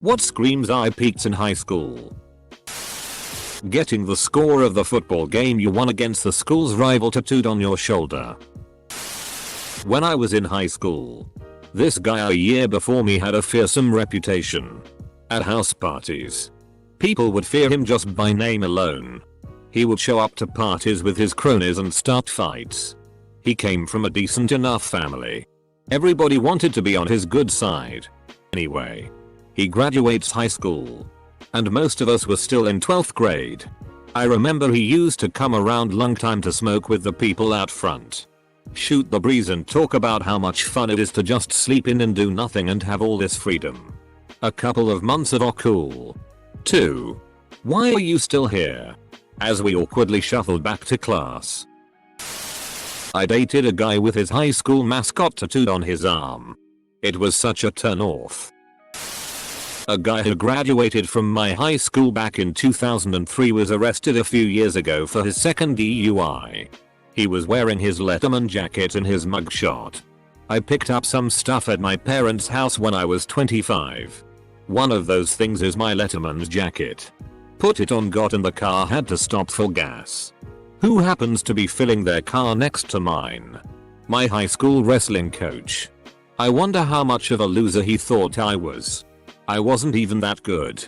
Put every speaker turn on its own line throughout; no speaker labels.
What screams I peaked in high school? Getting the score of the football game you won against the school's rival tattooed on your shoulder. When I was in high school, this guy a year before me had a fearsome reputation. At house parties, people would fear him just by name alone. He would show up to parties with his cronies and start fights. He came from a decent enough family. Everybody wanted to be on his good side. Anyway, he graduates high school, and most of us were still in 12th grade. I remember he used to come around lunchtime to smoke with the people out front, shoot the breeze and talk about how much fun it is to just sleep in and do nothing and have all this freedom. A couple of months of cool. 2. Why are you still here? As we awkwardly shuffled back to class. I dated a guy with his high school mascot tattooed on his arm. It was such a turn off. A guy who graduated from my high school back in 2003 was arrested a few years ago for his second DUI. He was wearing his Letterman jacket in his mugshot. I picked up some stuff at my parents' house when I was 25. One of those things is my Letterman's jacket. Put it on, got in the car, had to stop for gas. Who happens to be filling their car next to mine? My high school wrestling coach. I wonder how much of a loser he thought I was. I wasn't even that good.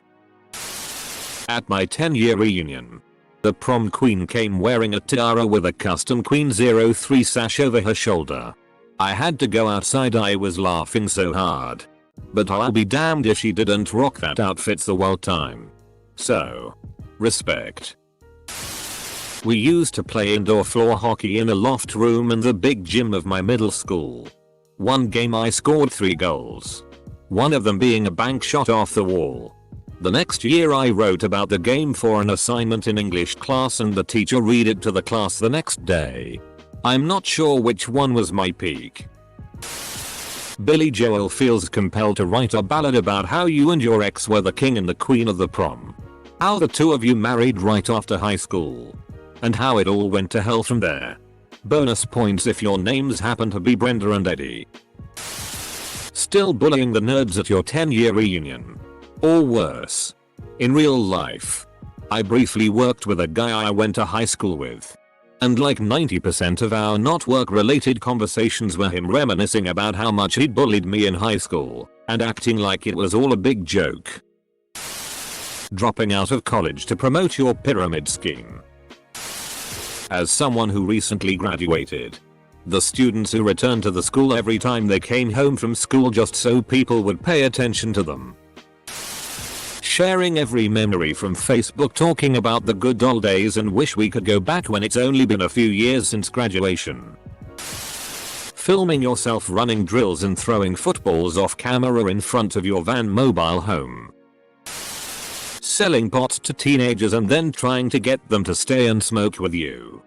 At my 10-year reunion, the prom queen came wearing a tiara with a custom Queen 03 sash over her shoulder. I had to go outside, I was laughing so hard. But I'll be damned if she didn't rock that outfit the whole time. So, respect. We used to play indoor floor hockey in a loft room in the big gym of my middle school. One game I scored 3 goals. One of them being a bank shot off the wall. The next year I wrote about the game for an assignment in English class and the teacher read it to the class the next day. I'm not sure which one was my peak. Billy Joel feels compelled to write a ballad about how you and your ex were the king and the queen of the prom. How the two of you married right after high school. And how it all went to hell from there. Bonus points if your names happen to be Brenda and Eddie. Still bullying the nerds at your 10-year reunion. Or worse. In real life. I briefly worked with a guy I went to high school with. And like 90% of our not work related conversations were him reminiscing about how much he'd bullied me in high school, and acting like it was all a big joke. Dropping out of college to promote your pyramid scheme. As someone who recently graduated, the students who returned to the school every time they came home from school just so people would pay attention to them. Sharing every memory from Facebook, talking about the good old days and wish we could go back when it's only been a few years since graduation. Filming yourself running drills and throwing footballs off camera in front of your van mobile home. Selling pot to teenagers and then trying to get them to stay and smoke with you.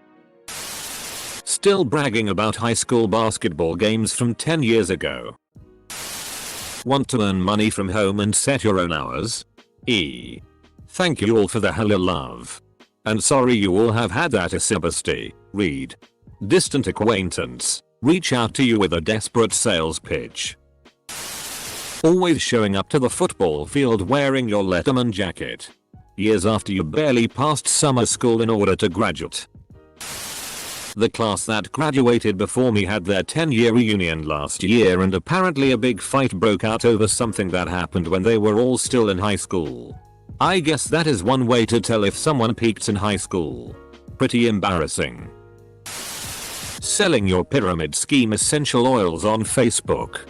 Still bragging about high school basketball games from 10 years ago. Want to earn money from home and set your own hours? Thank you all for the hella love. And sorry you all have had that acidity. Read. Distant acquaintance. Reach out to you with a desperate sales pitch. Always showing up to the football field wearing your Letterman jacket. Years after you barely passed summer school in order to graduate. The class that graduated before me had their 10-year reunion last year and apparently a big fight broke out over something that happened when they were all still in high school. I guess that is one way to tell if someone peaked in high school. Pretty embarrassing. Selling your pyramid scheme essential oils on Facebook.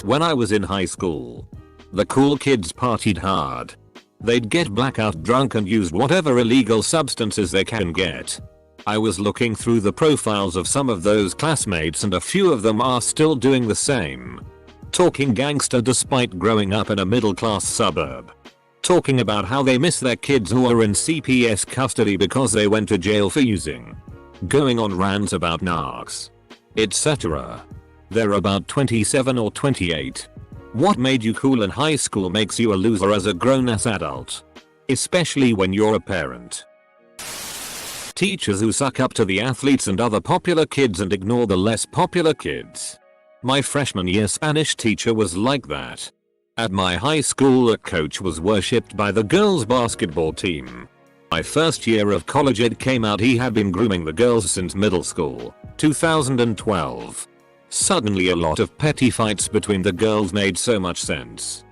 When I was in high school, the cool kids partied hard. They'd get blackout drunk and used whatever illegal substances they can get. I was looking through the profiles of some of those classmates and a few of them are still doing the same. Talking gangster despite growing up in a middle-class suburb. Talking about how they miss their kids who are in CPS custody because they went to jail for using. Going on rants about narcs. Etc. They're about 27 or 28. What made you cool in high school makes you a loser as a grown-ass adult. Especially when you're a parent. Teachers who suck up to the athletes and other popular kids and ignore the less popular kids. My freshman year Spanish teacher was like that. At my high school, a coach was worshipped by the girls basketball team. My first year of college, it came out he had been grooming the girls since middle school, 2012. Suddenly a lot of petty fights between the girls made so much sense.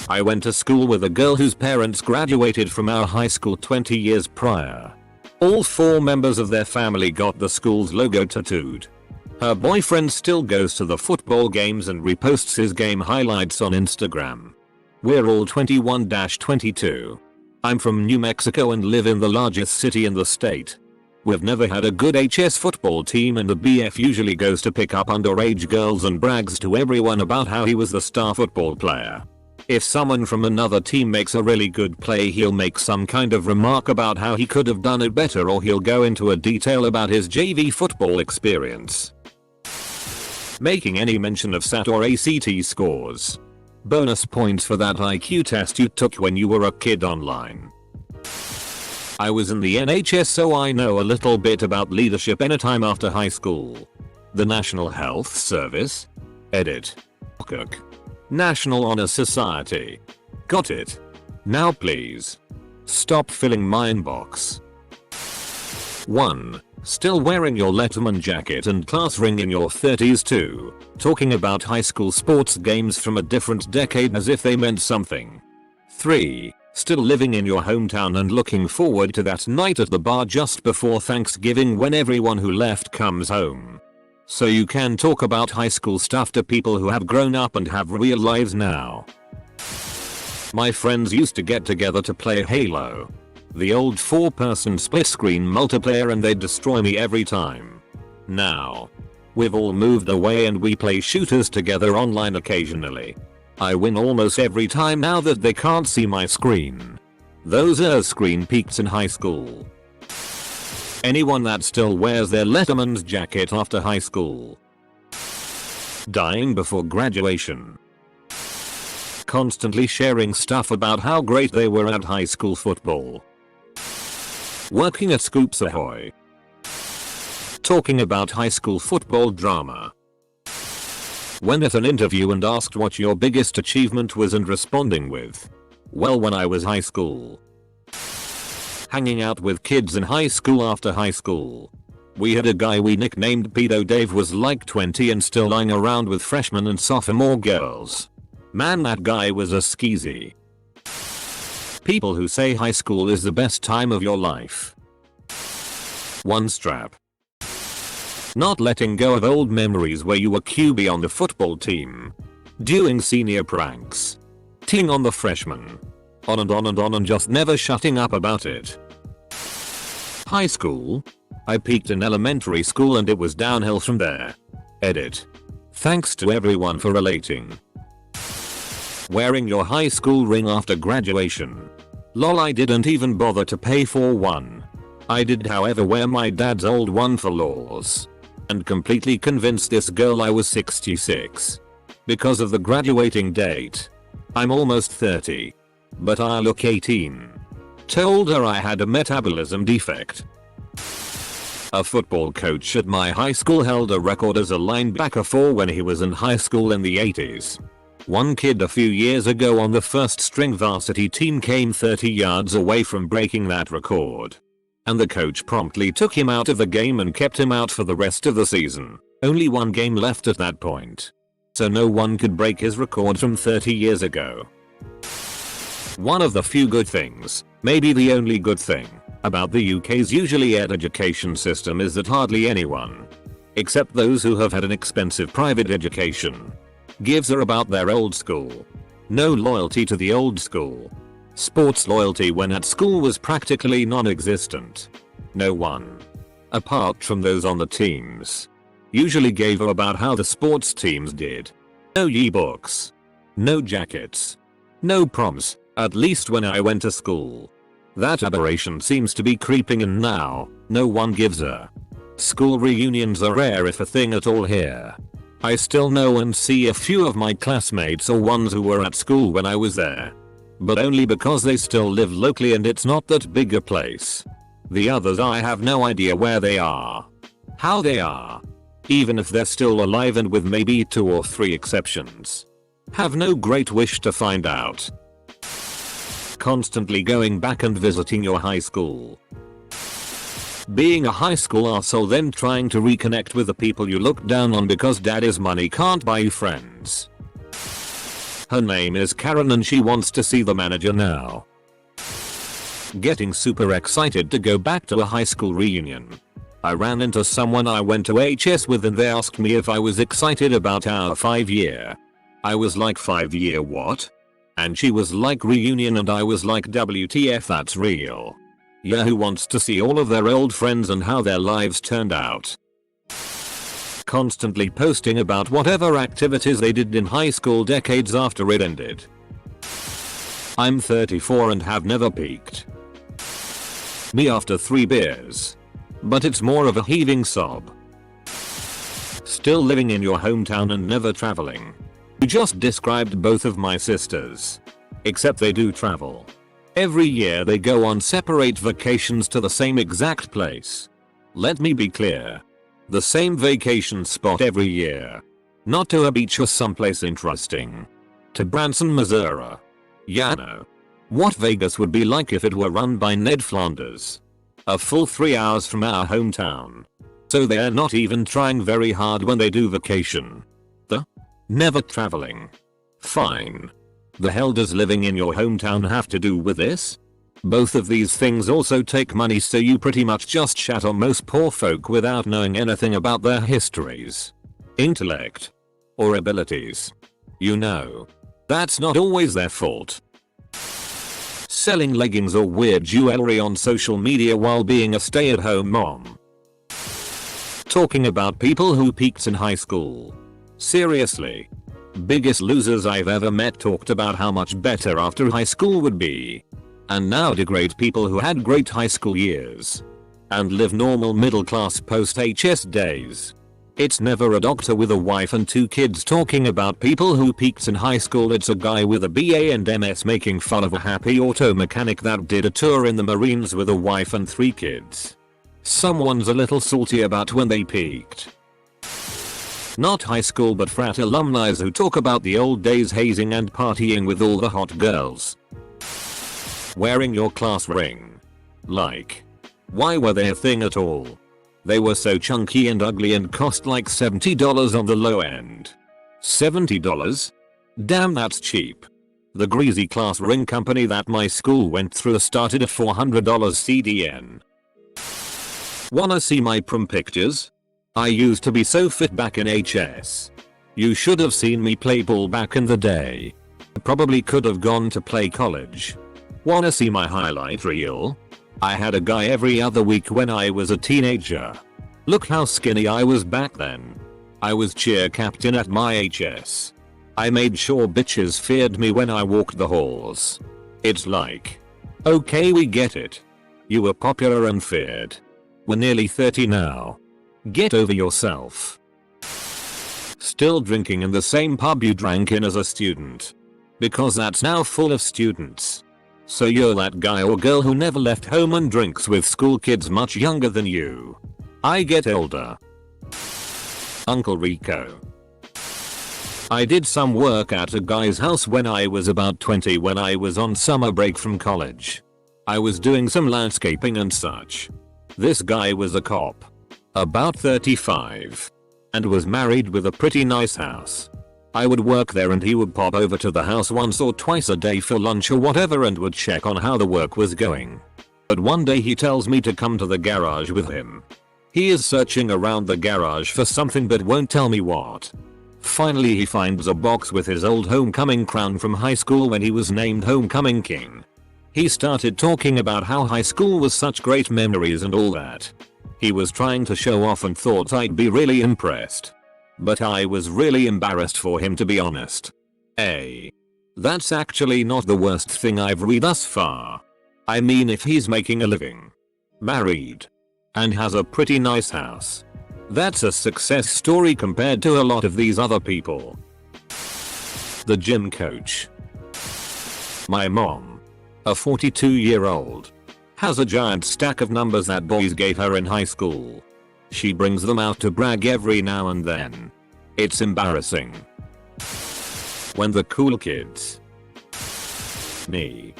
I went to school with a girl whose parents graduated from our high school 20 years prior. All 4 members of their family got the school's logo tattooed. Her boyfriend still goes to the football games and reposts his game highlights on Instagram. We're all 21-22. I'm from New Mexico and live in the largest city in the state. We've never had a good HS football team, and the BF usually goes to pick up underage girls and brags to everyone about how he was the star football player. If someone from another team makes a really good play, he'll make some kind of remark about how he could have done it better, or he'll go into a detail about his JV football experience. Making any mention of SAT or ACT scores. Bonus points for that IQ test you took when you were a kid online. I was in the NHS, so I know a little bit about leadership anytime after high school. The National Health Service. Edit. Cook. National Honor Society. Got it. Now please. Stop filling my inbox. 1. Still wearing your Letterman jacket and class ring in your 30s. 2. Talking about high school sports games from a different decade as if they meant something. 3. Still living in your hometown and looking forward to that night at the bar just before Thanksgiving when everyone who left comes home. So you can talk about high school stuff to people who have grown up and have real lives now. My friends used to get together to play Halo. The old 4-person split screen multiplayer, and they'd destroy me every time. Now, we've all moved away and we play shooters together online occasionally. I win almost every time now that they can't see my screen. Those screen peaks in high school. Anyone that still wears their Letterman's jacket after high school. Dying before graduation. Constantly sharing stuff about how great they were at high school football. Working at Scoops Ahoy. Talking about high school football drama. Went at an interview and asked what your biggest achievement was and responding with, well, when I was high school. Hanging out with kids in high school after high school. We had a guy we nicknamed Pedo Dave, was like 20 and still lying around with freshman and sophomore girls. Man, that guy was a skeezy. People who say high school is the best time of your life. 1 strap. Not letting go of old memories where you were QB on the football team. Doing senior pranks. Teeing on the freshmen. On and on and on, and just never shutting up about it. High school. I peaked in elementary school and it was downhill from there. Edit. Thanks to everyone for relating. Wearing your high school ring after graduation. Lol, I didn't even bother to pay for one. I did however wear my dad's old one for laws. And completely convinced this girl I was 66. Because of the graduating date. I'm almost 30. But I look 18. Told her I had a metabolism defect. A football coach at my high school held a record as a linebacker for when he was in high school in the 80s. One kid a few years ago on the first string varsity team came 30 yards away from breaking that record. And the coach promptly took him out of the game and kept him out for the rest of the season. Only one game left at that point. So no one could break his record from 30 years ago. One of the few good things, maybe the only good thing, about the UK's usually education system is that hardly anyone, except those who have had an expensive private education, gives a about their old school. No loyalty to the old school. Sports loyalty when at school was practically non-existent. No one, apart from those on the teams, usually gave a about how the sports teams did. No yearbooks. No jackets. No proms, at least when I went to school. That aberration seems to be creeping in now. No one gives a. School reunions are rare if a thing at all here. I still know and see a few of my classmates or ones who were at school when I was there. But only because they still live locally and it's not that big a place. The others, I have no idea where they are. How they are. Even if they're still alive, and with maybe 2 or 3 exceptions. Have no great wish to find out. Constantly going back and visiting your high school. Being a high school arsehole, then trying to reconnect with the people you look down on because daddy's money can't buy you friends. Her name is Karen and she wants to see the manager now. Getting super excited to go back to a high school reunion. I ran into someone I went to HS with and they asked me if I was excited about our 5-year. I was like, 5-year what? And she was like, reunion, and I was like, WTF, that's real. Yeah, who wants to see all of their old friends and how their lives turned out? Constantly posting about whatever activities they did in high school decades after it ended. I'm 34 and have never peaked. Me after 3 beers. But it's more of a heaving sob. Still living in your hometown and never traveling. You just described both of my sisters. Except they do travel. Every year they go on separate vacations to the same exact place. Let me be clear. The same vacation spot every year. Not to a beach or someplace interesting. To Branson, Missouri. Yeah, no. What Vegas would be like if it were run by Ned Flanders. A full 3 hours from our hometown. So they're not even trying very hard when they do vacation. Never traveling. Fine. The hell does living in your hometown have to do with this? Both of these things also take money, so you pretty much just chat on most poor folk without knowing anything about their histories, intellect, or abilities. You know, that's not always their fault. Selling leggings or weird jewelry on social media while being a stay-at-home mom. Talking about people who peaked in high school. Seriously. Biggest losers I've ever met talked about how much better after high school would be. And now degrade people who had great high school years. And live normal middle class post HS days. It's never a doctor with a wife and 2 kids talking about people who peaked in high school. It's a guy with a BA and MS making fun of a happy auto mechanic that did a tour in the Marines with a wife and 3 kids. Someone's a little salty about when they peaked. Not high school but frat alumni who talk about the old days hazing and partying with all the hot girls. Wearing your class ring. Like, why were they a thing at all? They were so chunky and ugly and cost like $70 on the low end. $70? Damn, that's cheap. The greasy class ring company that my school went through started at $400 CDN. Wanna see my prom pictures? I used to be so fit back in HS. You should have seen me play ball back in the day. Probably could have gone to play college. Wanna see my highlight reel? I had a guy every other week when I was a teenager. Look how skinny I was back then. I was cheer captain at my HS. I made sure bitches feared me when I walked the halls. It's like, okay, we get it. You were popular and feared. We're nearly 30 now. Get over yourself. Still drinking in the same pub you drank in as a student. Because that's now full of students. So you're that guy or girl who never left home and drinks with school kids much younger than you. I get older. Uncle Rico. I did some work at a guy's house when I was about 20 when I was on summer break from college. I was doing some landscaping and such. This guy was a cop. About 35. And was married with a pretty nice house. I would work there and he would pop over to the house once or twice a day for lunch or whatever and would check on how the work was going. But one day he tells me to come to the garage with him. He is searching around the garage for something but won't tell me what. Finally he finds a box with his old homecoming crown from high school when he was named Homecoming King. He started talking about how high school was such great memories and all that. He was trying to show off and thought I'd be really impressed. But I was really embarrassed for him, to be honest. That's actually not the worst thing I've read thus far. I mean, if he's making a living, married, and has a pretty nice house, that's a success story compared to a lot of these other people. The gym coach. My mom, a 42-year-old, has a giant stack of numbers that boys gave her in high school. She brings them out to brag every now and then. It's embarrassing. When the cool kids. Me.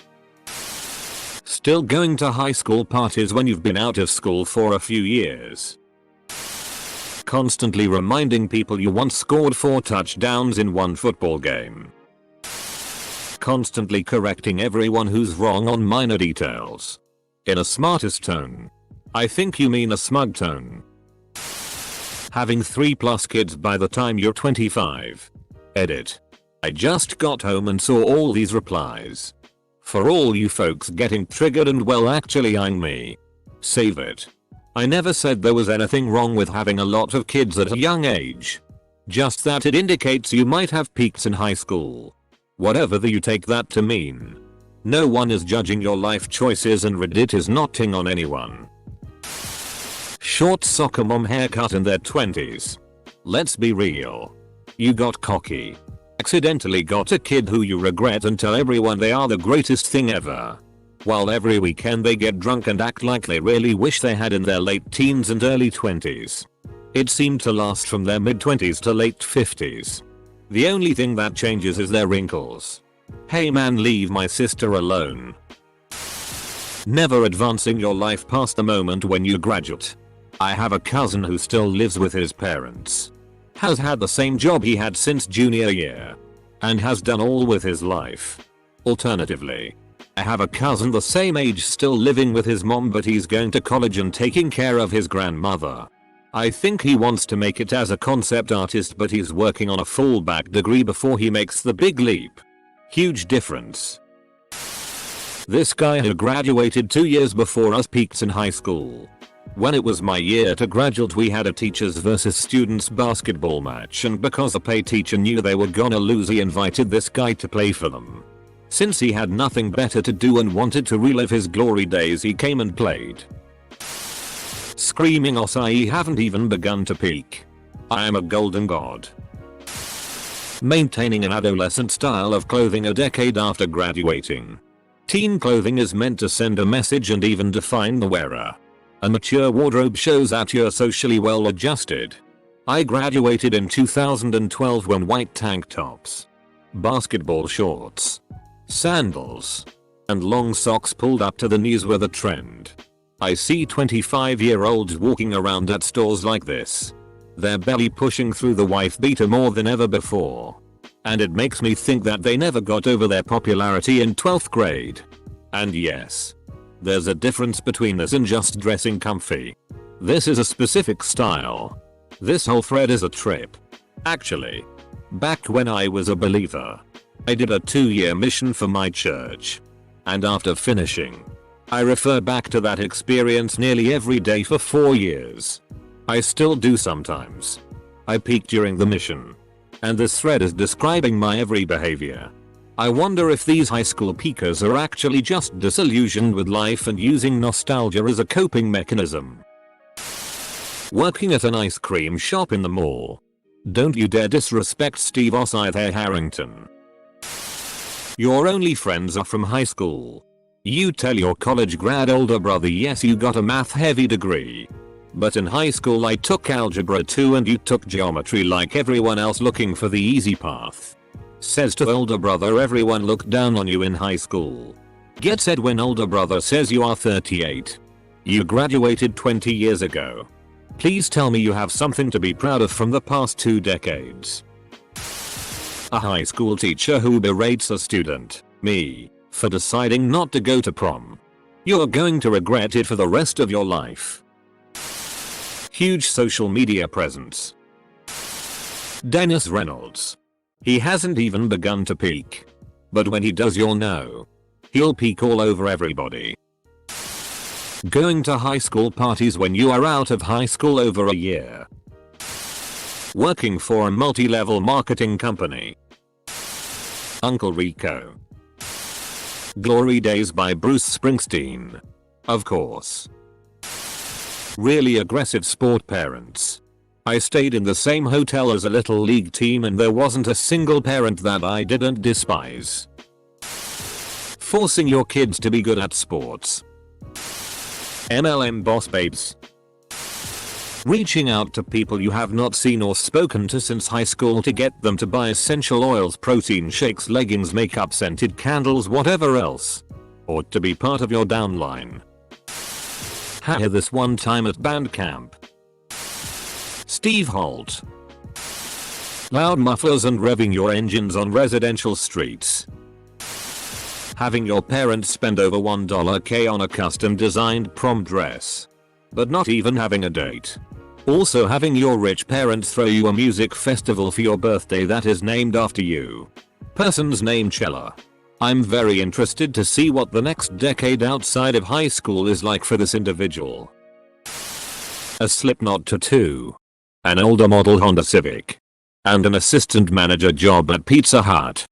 Still going to high school parties when you've been out of school for a few years. Constantly reminding people you once scored 4 touchdowns in one football game. Constantly correcting everyone who's wrong on minor details. In a smartest tone. I think you mean a smug tone. Having 3+ kids by the time you're 25. Edit. I just got home and saw all these replies. For all you folks getting triggered and well actually eyeing me. Save it. I never said there was anything wrong with having a lot of kids at a young age. Just that it indicates you might have peaks in high school. Whatever you take that to mean. No one is judging your life choices and Reddit is not ting on anyone. Short soccer mom haircut in their 20s. Let's be real. You got cocky. Accidentally got a kid who you regret and tell everyone they are the greatest thing ever. While every weekend they get drunk and act like they really wish they had in their late teens and early 20s. It seemed to last from their mid 20s to late 50s. The only thing that changes is their wrinkles. Hey man, leave my sister alone. Never advancing your life past the moment when you graduate. I have a cousin who still lives with his parents. Has had the same job he had since junior year. And has done all with his life. Alternatively, I have a cousin the same age still living with his mom but he's going to college and taking care of his grandmother. I think he wants to make it as a concept artist but he's working on a fallback degree before he makes the big leap. Huge difference. This guy who graduated 2 years before us peaked in high school. When it was my year to graduate we had a teachers versus students basketball match and because the pay teacher knew they were gonna lose he invited this guy to play for them. Since he had nothing better to do and wanted to relive his glory days he came and played. Screaming Osai haven't even begun to peak. I am a golden god. Maintaining an adolescent style of clothing a decade after graduating. Teen clothing is meant to send a message and even define the wearer. A mature wardrobe shows that you're socially well adjusted. I graduated in 2012 when white tank tops, basketball shorts, sandals, and long socks pulled up to the knees were the trend. I see 25-year-olds walking around at stores like this. Their belly pushing through the wife beater more than ever before. And it makes me think that they never got over their popularity in 12th grade. And yes, there's a difference between this and just dressing comfy. This is a specific style. This whole thread is a trip. Actually, back when I was a believer, I did a 2-year mission for my church. And after finishing, I refer back to that experience nearly every day for 4 years. I still do sometimes. I peaked during the mission. And this thread is describing my every behavior. I wonder if these high school peakers are actually just disillusioned with life and using nostalgia as a coping mechanism. Working at an ice cream shop in the mall. Don't you dare disrespect Steve Osai there, Harrington. Your only friends are from high school. You tell your college grad older brother yes you got a math heavy degree. But in high school I took algebra 2 and you took geometry like everyone else looking for the easy path. Says to older brother everyone looked down on you in high school. Get said when older brother says you are 38. You graduated 20 years ago. Please tell me you have something to be proud of from the past 2 decades. A high school teacher who berates a student, me, for deciding not to go to prom. You're going to regret it for the rest of your life. Huge social media presence. Dennis Reynolds. He hasn't even begun to peak. But when he does you'll know. He'll peak all over everybody. Going to high school parties when you are out of high school over a year. Working for a multi-level marketing company. Uncle Rico. Glory Days by Bruce Springsteen. Of course. Really aggressive sport parents. I stayed in the same hotel as a little league team and there wasn't a single parent that I didn't despise. Forcing your kids to be good at sports. MLM boss babes. Reaching out to people you have not seen or spoken to since high school to get them to buy essential oils, protein shakes, leggings, makeup, scented candles, whatever else. Or to be part of your downline. Had this one time at band camp. Steve Holt. Loud mufflers and revving your engines on residential streets. Having your parents spend over $1K on a custom designed prom dress. But not even having a date. Also having your rich parents throw you a music festival for your birthday that is named after you. Person's name Chella. I'm very interested to see what the next decade outside of high school is like for this individual. A Slipknot tattoo. An older model Honda Civic. And an assistant manager job at Pizza Hut.